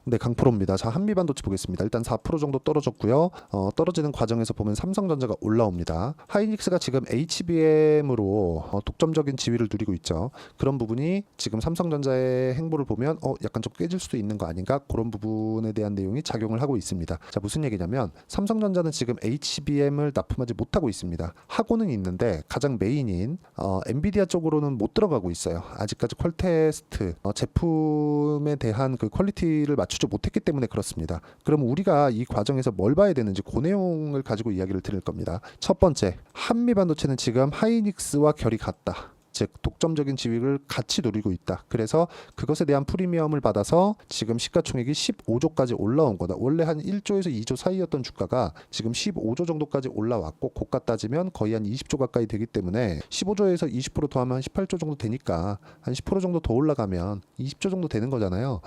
네, 강프로입니다. 자, 한미반도체 보겠습니다. 일단 4% 정도 떨어졌고요. 떨어지는 과정에서 보면 삼성전자가 올라옵니다. 하이닉스가 지금 HBM으로 독점적인 지위를 누리고 있죠. 그런 부분이 지금 삼성전자의 행보를 보면 약간 좀 깨질 수도 있는 거 아닌가? 그런 부분에 대한 내용이 작용을 하고 있습니다. 자, 무슨 얘기냐면 삼성전자는 지금 HBM을 납품하지 못하고 있습니다. 하고는 있는데 가장 메인인 엔비디아 쪽으로는 못 들어가고 있어요. 아직까지 퀄테스트 제품에 대한 그 퀄리티를 맞추지 못했기 때문에 그렇습니다. 그럼 우리가 이 과정에서 뭘 봐야 되는지 그 내용을 가지고 이야기를 드릴 겁니다. 첫 번째, 한미 반도체는 지금 하이닉스와 결이 같다. 즉 독점적인 지위를 같이 누리고 있다. 그래서 그것에 대한 프리미엄을 받아서 지금 시가총액이 15조까지 올라온 거다. 원래 한 1조에서 2조 사이였던 주가가 지금 15조 정도까지 올라왔고 고가 따지면 거의 한 20조 가까이 되기 때문에 15조에서 20% 더하면 한 18조 정도 되니까 한 10% 정도 더 올라가면 20조 정도 되는 거잖아요.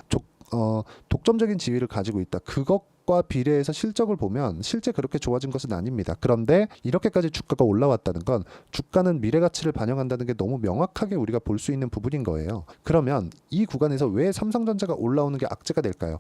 독점적인 지위를 가지고 있다. 그것과 비례해서 실적을 보면 실제 그렇게 좋아진 것은 아닙니다. 그런데 이렇게까지 주가가 올라왔다는 건 주가는 미래 가치를 반영한다는 게 너무 명확하게 우리가 볼 수 있는 부분인 거예요. 그러면 이 구간에서 왜 삼성전자가 올라오는 게 악재가 될까요?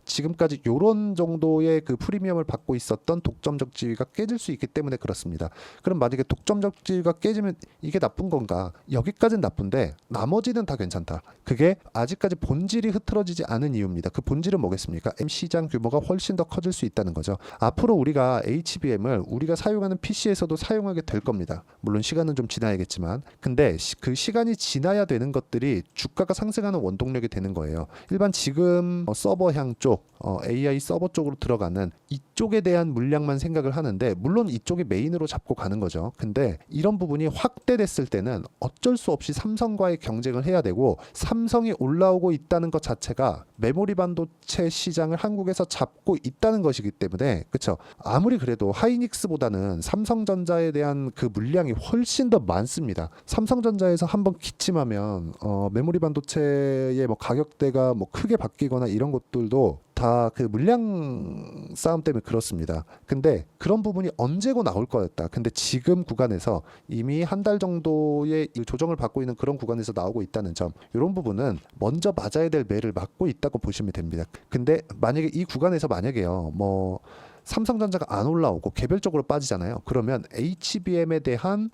지금까지 이런 정도의 그 프리미엄을 받고 있었던 독점적 지위가 깨질 수 있기 때문에 그렇습니다. 그럼 만약에 독점적 지위가 깨지면 이게 나쁜 건가? 여기까지는 나쁜데 나머지는 다 괜찮다. 그게 아직까지 본질이 흐트러지지 않은 이유입니다. 그 본질은 뭐겠습니까? 시장 규모가 훨씬 더 커질 수 있다는 거죠. 앞으로 우리가 HBM을 우리가 사용하는 PC에서도 사용하게 될 겁니다. 물론 시간은 좀 지나야겠지만 근데 그 시간이 지나야 되는 것들이 주가가 상승하는 원동력이 되는 거예요. 일반 지금 서버향 쪽 AI 서버 쪽으로 들어가는 이쪽에 대한 물량만 생각을 하는데 물론 이쪽이 메인으로 잡고 가는 거죠. 근데 이런 부분이 확대됐을 때는 어쩔 수 없이 삼성과의 경쟁을 해야 되고 삼성이 올라오고 있다는 것 자체가 메모리 반도체 시장을 한국에서 잡고 있다는 것이기 때문에 그렇죠. 아무리 그래도 하이닉스보다는 삼성전자에 대한 그 물량이 훨씬 더 많습니다. 삼성전자에서 한번 기침하면 메모리 반도체의 뭐 가격대가 뭐 크게 바뀌거나 이런 것들도 다 그 물량 싸움 때문에 그렇습니다. 근데 그런 부분이 언제고 나올 거였다. 근데 지금 구간에서 이미 한 달 정도의 조정을 받고 있는 그런 구간에서 나오고 있다는 점, 이런 부분은 먼저 맞아야 될 매를 맞고 있다고 보시면 됩니다. 근데 만약에 이 구간에서 만약에요, 뭐 삼성전자가 안 올라오고 개별적으로 빠지잖아요. 그러면 HBM에 대한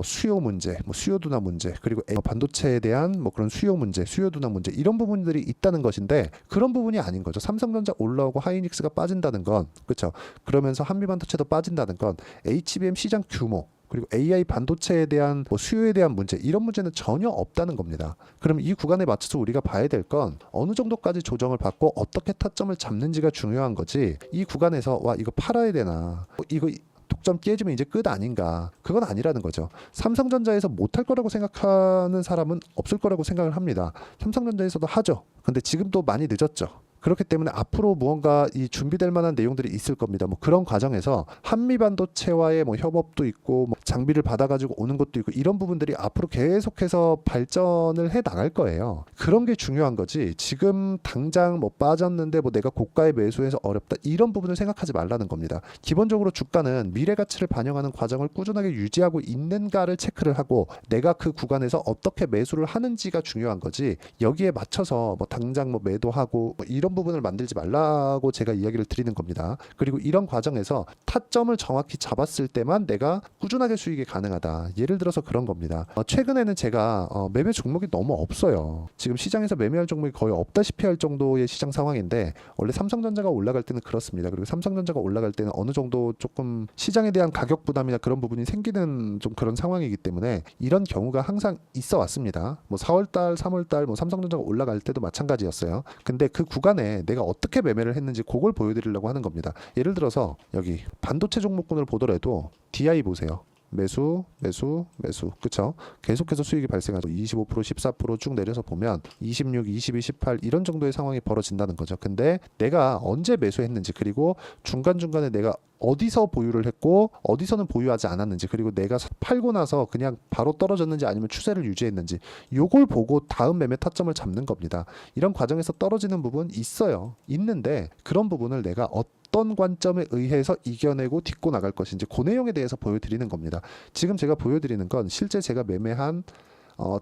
수요 문제, 뭐 수요 둔화 문제, 그리고 반도체에 대한 뭐 그런 수요 문제, 수요 둔화 문제 이런 부분들이 있다는 것인데 그런 부분이 아닌 거죠. 삼성전자 올라오고 하이닉스가 빠진다는 건 그렇죠. 그러면서 한미반도체도 빠진다는 건 HBM 시장 규모 그리고 AI 반도체에 대한 뭐 수요에 대한 문제 이런 문제는 전혀 없다는 겁니다. 그럼 이 구간에 맞춰서 우리가 봐야 될 건 어느 정도까지 조정을 받고 어떻게 타점을 잡는지가 중요한 거지. 이 구간에서 와 이거 팔아야 되나 이거 독점 깨지면 이제 끝 아닌가. 그건 아니라는 거죠. 삼성전자에서 못할 거라고 생각하는 사람은 없을 거라고 생각을 합니다. 삼성전자에서도 하죠. 근데 지금도 많이 늦었죠. 그렇기 때문에 앞으로 무언가 이 준비될 만한 내용들이 있을 겁니다. 뭐 그런 과정에서 한미 반도체와의 뭐 협업도 있고 뭐 장비를 받아가지고 오는 것도 있고 이런 부분들이 앞으로 계속해서 발전을 해 나갈 거예요. 그런 게 중요한 거지. 지금 당장 뭐 빠졌는데 뭐 내가 고가에 매수해서 어렵다 이런 부분을 생각하지 말라는 겁니다. 기본적으로 주가는 미래 가치를 반영하는 과정을 꾸준하게 유지하고 있는가를 체크를 하고 내가 그 구간에서 어떻게 매수를 하는지가 중요한 거지. 여기에 맞춰서 뭐 당장 뭐 매도하고 뭐 이런 부분을 만들지 말라고 제가 이야기를 드리는 겁니다. 그리고 이런 과정에서 타점을 정확히 잡았을 때만 내가 꾸준하게 수익이 가능하다. 예를 들어서 그런 겁니다. 최근에는 제가 매매 종목이 너무 없어요. 지금 시장에서 매매할 종목이 거의 없다시피 할 정도의 시장 상황인데 원래 삼성전자가 올라갈 때는 그렇습니다. 그리고 삼성전자가 올라갈 때는 어느 정도 조금 시장에 대한 가격 부담이나 그런 부분이 생기는 좀 그런 상황이기 때문에 이런 경우가 항상 있어 왔습니다. 뭐 4월달, 3월달 뭐 삼성전자가 올라갈 때도 마찬가지였어요. 근데 그 구간에 내가 어떻게 매매를 했는지 그걸 보여드리려고 하는 겁니다. 예를 들어서 여기 반도체 종목군을 보더라도 DI 보세요. 매수, 매수, 매수. 그쵸? 계속해서 수익이 발생하죠. 25%, 14%쭉 내려서 보면 26, 22, 18 이런 정도의 상황이 벌어진다는 거죠. 근데 내가 언제 매수했는지 그리고 중간중간에 내가 어디서 보유를 했고 어디서는 보유하지 않았는지 그리고 내가 팔고 나서 그냥 바로 떨어졌는지 아니면 추세를 유지했는지 요걸 보고 다음 매매 타점을 잡는 겁니다. 이런 과정에서 떨어지는 부분 있어요. 있는데 그런 부분을 내가 어떤 관점에 의해서 이겨내고 딛고 나갈 것인지 그 내용에 대해서 보여드리는 겁니다. 지금 제가 보여드리는 건 실제 제가 매매한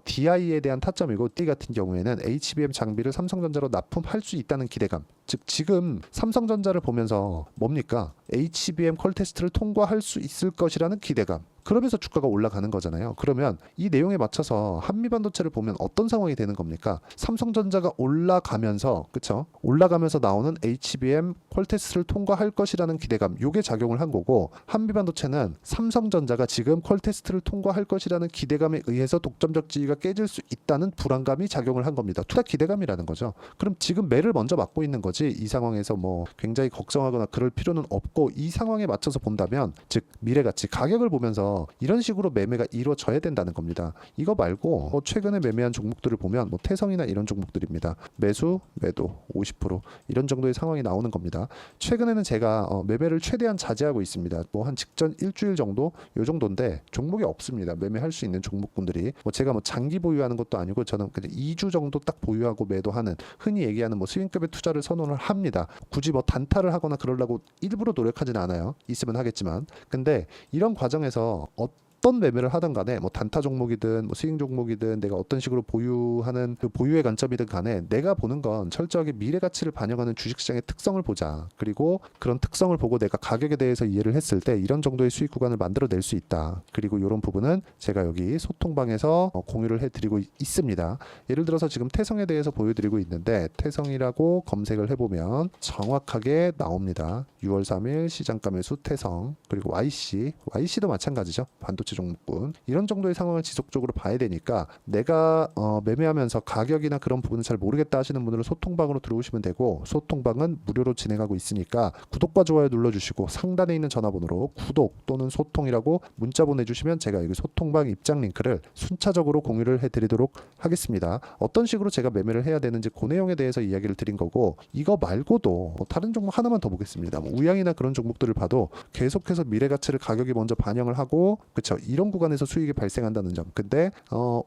DI에 대한 타점이고, D 같은 경우에는 HBM 장비를 삼성전자로 납품할 수 있다는 기대감. 즉 지금 삼성전자를 보면서 뭡니까? HBM 퀄 테스트를 통과할 수 있을 것이라는 기대감. 그러면서 주가가 올라가는 거잖아요. 그러면 이 내용에 맞춰서 한미반도체를 보면 어떤 상황이 되는 겁니까? 삼성전자가 올라가면서, 그쵸? 올라가면서 나오는 HBM 퀄 테스트를 통과할 것이라는 기대감, 요게 작용을 한 거고, 한미반도체는 삼성전자가 지금 퀄 테스트를 통과할 것이라는 기대감에 의해서 독점적 지위가 깨질 수 있다는 불안감이 작용을 한 겁니다. 투자 기대감이라는 거죠. 그럼 지금 매를 먼저 맞고 있는 거지, 이 상황에서 뭐 굉장히 걱정하거나 그럴 필요는 없고, 이 상황에 맞춰서 본다면, 즉 미래가치 가격을 보면서 이런 식으로 매매가 이루어져야 된다는 겁니다. 이거 말고 최근에 매매한 종목들을 보면 태성이나 이런 종목들입니다. 매수, 매도 50% 이런 정도의 상황이 나오는 겁니다. 최근에는 제가 매매를 최대한 자제하고 있습니다. 한 직전 일주일 정도, 요 정도인데 종목이 없습니다. 매매할 수 있는 종목군들이 제가 장기 보유하는 것도 아니고, 저는 그냥 2주 정도 딱 보유하고 매도하는, 흔히 얘기하는 스윙급의 투자를 선언을 합니다. 굳이 단타를 하거나 그러려고 일부러 노력하진 않아요. 있으면 하겠지만. 근데 이런 과정에서 어떤 매매를 하든 간에 단타 종목이든 스윙 종목이든 내가 어떤 식으로 보유하는 그 보유의 관점이든 간에 내가 보는 건 철저하게 미래 가치를 반영하는 주식시장의 특성을 보자. 그리고 그런 특성을 보고 내가 가격에 대해서 이해를 했을 때 이런 정도의 수익 구간을 만들어낼 수 있다. 그리고 이런 부분은 제가 여기 소통방에서 공유를 해드리고 있습니다. 예를 들어서 지금 태성에 대해서 보여드리고 있는데, 태성이라고 검색을 해보면 정확하게 나옵니다. 6월 3일 시장가 매수 태성, 그리고 YC도 마찬가지죠. 반도체 종목군. 이런 정도의 상황을 지속적으로 봐야 되니까, 내가 매매하면서 가격이나 그런 부분을 잘 모르겠다 하시는 분들은 소통방으로 들어오시면 되고, 소통방은 무료로 진행하고 있으니까 구독과 좋아요 눌러주시고, 상단에 있는 전화번호로 구독 또는 소통이라고 문자 보내주시면 제가 여기 소통방 입장 링크를 순차적으로 공유를 해드리도록 하겠습니다. 어떤 식으로 제가 매매를 해야 되는지 그 내용에 대해서 이야기를 드린 거고, 이거 말고도 다른 종목 하나만 더 보겠습니다. 우양이나 그런 종목들을 봐도 계속해서 미래 가치를 가격이 먼저 반영을 하고, 그쵸, 이런 구간에서 수익이 발생한다는 점. 근데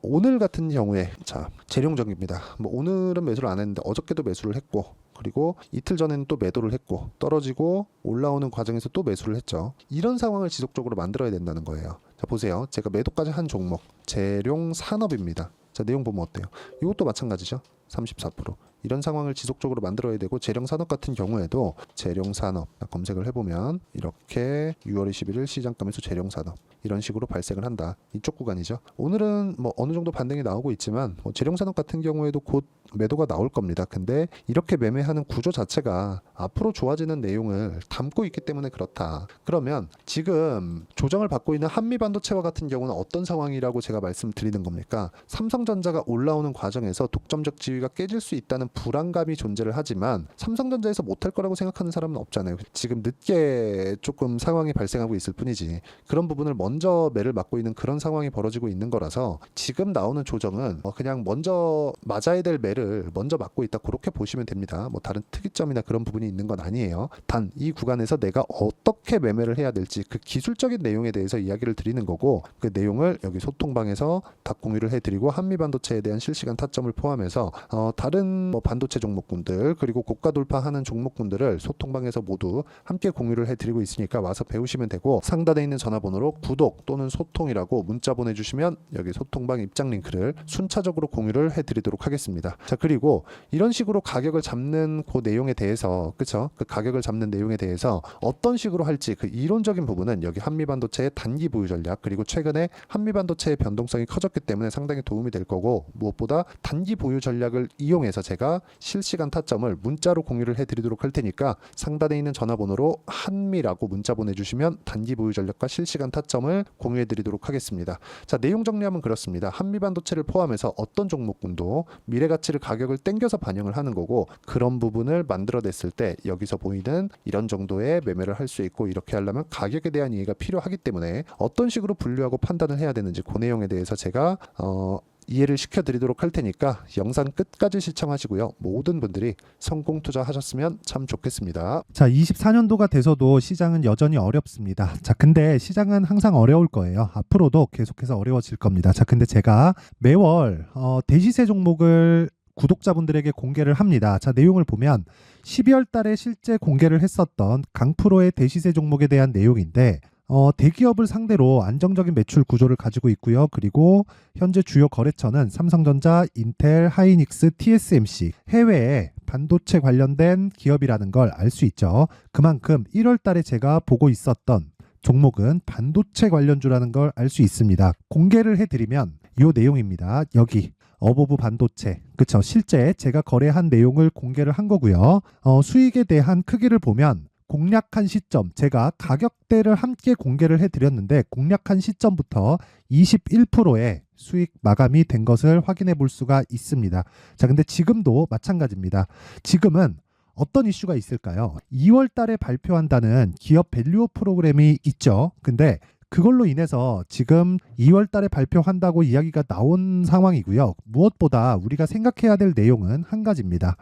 오늘 같은 경우에 재룡적입니다. 오늘은 매수를 안 했는데 어저께도 매수를 했고, 그리고 이틀 전에는 또 매도를 했고, 떨어지고 올라오는 과정에서 또 매수를 했죠. 이런 상황을 지속적으로 만들어야 된다는 거예요. 자, 보세요. 제가 매도까지 한 종목 재룡산업입니다. 자, 내용 보면 어때요? 이것도 마찬가지죠. 34%. 이런 상황을 지속적으로 만들어야 되고, 재룡산업 같은 경우에도 재룡산업 검색을 해보면 이렇게 6월 21일 시장가 매수 재룡산업 이런 식으로 발생을 한다. 이쪽 구간이죠. 오늘은 어느 정도 반등이 나오고 있지만 재룡산업 같은 경우에도 곧 매도가 나올 겁니다. 근데 이렇게 매매하는 구조 자체가 앞으로 좋아지는 내용을 담고 있기 때문에 그렇다. 그러면 지금 조정을 받고 있는 한미반도체와 같은 경우는 어떤 상황이라고 제가 말씀드리는 겁니까? 삼성전자가 올라오는 과정에서 독점적 지위가 깨질 수 있다는 불안감이 존재를 하지만, 삼성전자에서 못할 거라고 생각하는 사람은 없잖아요. 지금 늦게 조금 상황이 발생하고 있을 뿐이지, 그런 부분을 먼저 매를 맞고 있는 그런 상황이 벌어지고 있는 거라서, 지금 나오는 조정은 그냥 먼저 맞아야 될 매를 먼저 맞고 있다, 그렇게 보시면 됩니다. 다른 특이점이나 그런 부분이 있는 건 아니에요. 단 이 구간에서 내가 어떻게 매매를 해야 될지 그 기술적인 내용에 대해서 이야기를 드리는 거고, 그 내용을 여기 소통방에서 다 공유를 해드리고, 한미반도체에 대한 실시간 타점을 포함해서 다른 반도체 종목군들, 그리고 고가 돌파하는 종목군들을 소통방에서 모두 함께 공유를 해드리고 있으니까 와서 배우시면 되고, 상단에 있는 전화번호로 구독 또는 소통이라고 문자 보내주시면 여기 소통방 입장 링크를 순차적으로 공유를 해드리도록 하겠습니다. 자, 그리고 이런 식으로 가격을 잡는 그 내용에 대해서, 그쵸? 그 가격을 잡는 내용에 대해서 어떤 식으로 할지, 그 이론적인 부분은 여기 한미반도체의 단기 보유 전략, 그리고 최근에 한미반도체의 변동성이 커졌기 때문에 상당히 도움이 될 거고, 무엇보다 단기 보유 전략을 이용해서 제가 실시간 타점을 문자로 공유를 해드리도록 할 테니까, 상단에 있는 전화번호로 한미라고 문자 보내주시면 단기 보유 전략과 실시간 타점을 공유해드리도록 하겠습니다. 자, 내용 정리하면 그렇습니다. 한미반도체를 포함해서 어떤 종목군도 미래가치를 가격을 땡겨서 반영을 하는 거고, 그런 부분을 만들어냈을 때 여기서 보이는 이런 정도의 매매를 할 수 있고, 이렇게 하려면 가격에 대한 이해가 필요하기 때문에 어떤 식으로 분류하고 판단을 해야 되는지 그 내용에 대해서 제가 이해를 시켜드리도록 할 테니까 영상 끝까지 시청하시고요. 모든 분들이 성공 투자하셨으면 참 좋겠습니다. 자, 24년도가 돼서도 시장은 여전히 어렵습니다. 자, 근데 시장은 항상 어려울 거예요. 앞으로도 계속해서 어려워질 겁니다. 자, 근데 제가 매월 대시세 종목을 구독자분들에게 공개를 합니다. 자, 내용을 보면 12월 달에 실제 공개를 했었던 강프로의 대시세 종목에 대한 내용인데, 대기업을 상대로 안정적인 매출 구조를 가지고 있고요. 그리고 현재 주요 거래처는 삼성전자, 인텔, 하이닉스, TSMC, 해외에 반도체 관련된 기업이라는 걸 알 수 있죠. 그만큼 1월 달에 제가 보고 있었던 종목은 반도체 관련주라는 걸 알 수 있습니다. 공개를 해드리면 이 내용입니다. 여기 어보브 반도체, 그쵸? 실제 제가 거래한 내용을 공개를 한 거고요. 수익에 대한 크기를 보면 공략한 시점, 제가 가격대를 함께 공개를 해드렸는데 공략한 시점부터 21%의 수익 마감이 된 것을 확인해 볼 수가 있습니다. 자, 근데 지금도 마찬가지입니다. 지금은 어떤 이슈가 있을까요? 2월 달에 발표한다는 기업 밸류업 프로그램이 있죠. 근데 그걸로 인해서 지금 2월 달에 발표한다고 이야기가 나온 상황이고요. 무엇보다 우리가 생각해야 될 내용은 한 가지입니다.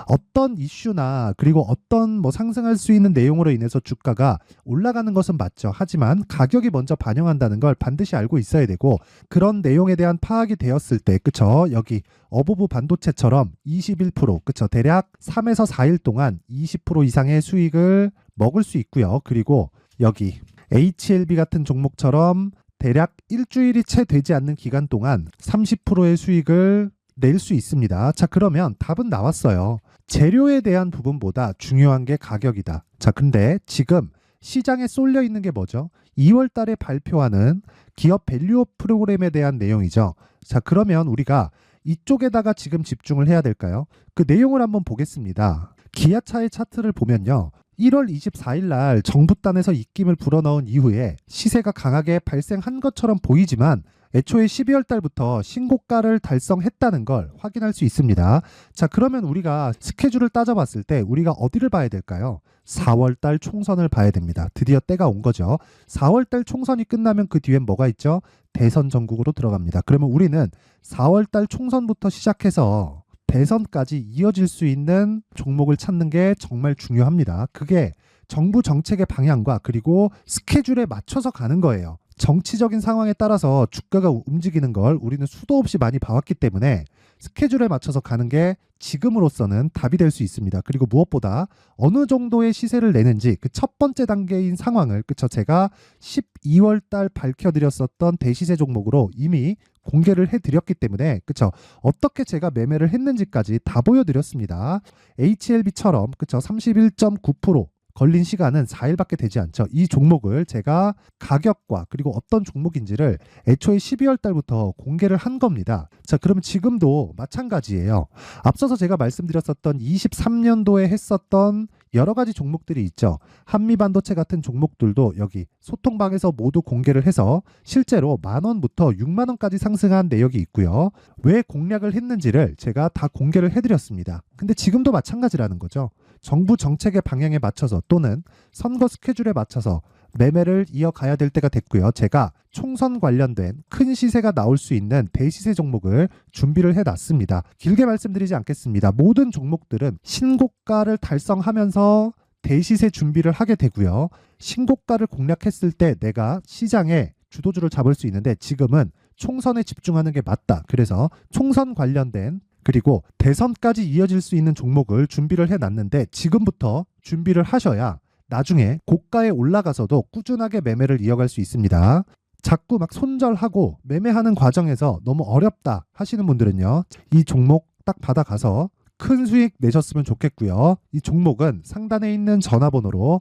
어떤 이슈나 그리고 어떤 상승할 수 있는 내용으로 인해서 주가가 올라가는 것은 맞죠. 하지만 가격이 먼저 반영한다는 걸 반드시 알고 있어야 되고, 그런 내용에 대한 파악이 되었을 때, 그쵸? 여기 어보브 반도체처럼 21%, 그쵸? 대략 3에서 4일 동안 20% 이상의 수익을 먹을 수 있고요. 그리고 여기 HLB 같은 종목처럼 대략 일주일이 채 되지 않는 기간 동안 30%의 수익을 낼 수 있습니다. 자, 그러면 답은 나왔어요. 재료에 대한 부분보다 중요한 게 가격이다. 자, 근데 지금 시장에 쏠려 있는 게 뭐죠? 2월 달에 발표하는 기업 밸류업 프로그램에 대한 내용이죠. 자, 그러면 우리가 이쪽에다가 지금 집중을 해야 될까요? 그 내용을 한번 보겠습니다. 기아차의 차트를 보면요. 1월 24일 날 정부단에서 입김을 불어넣은 이후에 시세가 강하게 발생한 것처럼 보이지만 애초에 12월 달부터 신고가를 달성했다는 걸 확인할 수 있습니다. 자, 그러면 우리가 스케줄을 따져봤을 때 우리가 어디를 봐야 될까요? 4월 달 총선을 봐야 됩니다. 드디어 때가 온 거죠. 4월 달 총선이 끝나면 그 뒤엔 뭐가 있죠? 대선 전국으로 들어갑니다. 그러면 우리는 4월 달 총선부터 시작해서 대선까지 이어질 수 있는 종목을 찾는 게 정말 중요합니다. 그게 정부 정책의 방향과 그리고 스케줄에 맞춰서 가는 거예요. 정치적인 상황에 따라서 주가가 움직이는 걸 우리는 수도 없이 많이 봐왔기 때문에 스케줄에 맞춰서 가는 게 지금으로서는 답이 될 수 있습니다. 그리고 무엇보다 어느 정도의 시세를 내는지 그 첫 번째 단계인 상황을, 그쵸? 제가 12월 달 밝혀드렸었던 대시세 종목으로 이미 공개를 해드렸기 때문에, 그쵸? 어떻게 제가 매매를 했는지까지 다 보여드렸습니다. HLB처럼, 그쵸? 31.9% 걸린 시간은 4일밖에 되지 않죠. 이 종목을 제가 가격과 그리고 어떤 종목인지를 애초에 12월 달부터 공개를 한 겁니다. 자, 그러면 지금도 마찬가지예요. 앞서서 제가 말씀드렸었던 23년도에 했었던 여러 가지 종목들이 있죠. 한미반도체 같은 종목들도 여기 소통방에서 모두 공개를 해서 실제로 10,000원부터 60,000원까지 상승한 내역이 있고요. 왜 공략을 했는지를 제가 다 공개를 해드렸습니다. 근데 지금도 마찬가지라는 거죠. 정부 정책의 방향에 맞춰서 또는 선거 스케줄에 맞춰서 매매를 이어가야 될 때가 됐고요. 제가 총선 관련된 큰 시세가 나올 수 있는 대시세 종목을 준비를 해놨습니다. 길게 말씀드리지 않겠습니다. 모든 종목들은 신고가를 달성하면서 대시세 준비를 하게 되고요. 신고가를 공략했을 때 내가 시장에 주도주를 잡을 수 있는데 지금은 총선에 집중하는 게 맞다. 그래서 총선 관련된 그리고 대선까지 이어질 수 있는 종목을 준비를 해놨는데 지금부터 준비를 하셔야 나중에 고가에 올라가서도 꾸준하게 매매를 이어갈 수 있습니다. 자꾸 막 손절하고 매매하는 과정에서 너무 어렵다 하시는 분들은요. 이 종목 딱 받아가서 큰 수익 내셨으면 좋겠고요. 이 종목은 상단에 있는 전화번호로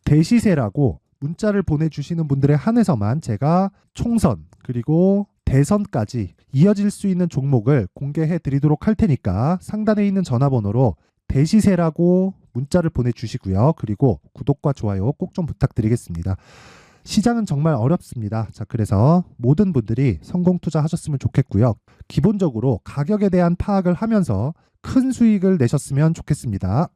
대시세라고 문자를 보내주시는 분들에 한해서만 제가 총선 그리고 대선까지 이어질 수 있는 종목을 공개해 드리도록 할 테니까 상단에 있는 전화번호로 대시세라고 문자를 보내주시고요. 그리고 구독과 좋아요 꼭 좀 부탁드리겠습니다. 시장은 정말 어렵습니다. 자, 그래서 모든 분들이 성공 투자하셨으면 좋겠고요. 기본적으로 가격에 대한 파악을 하면서 큰 수익을 내셨으면 좋겠습니다.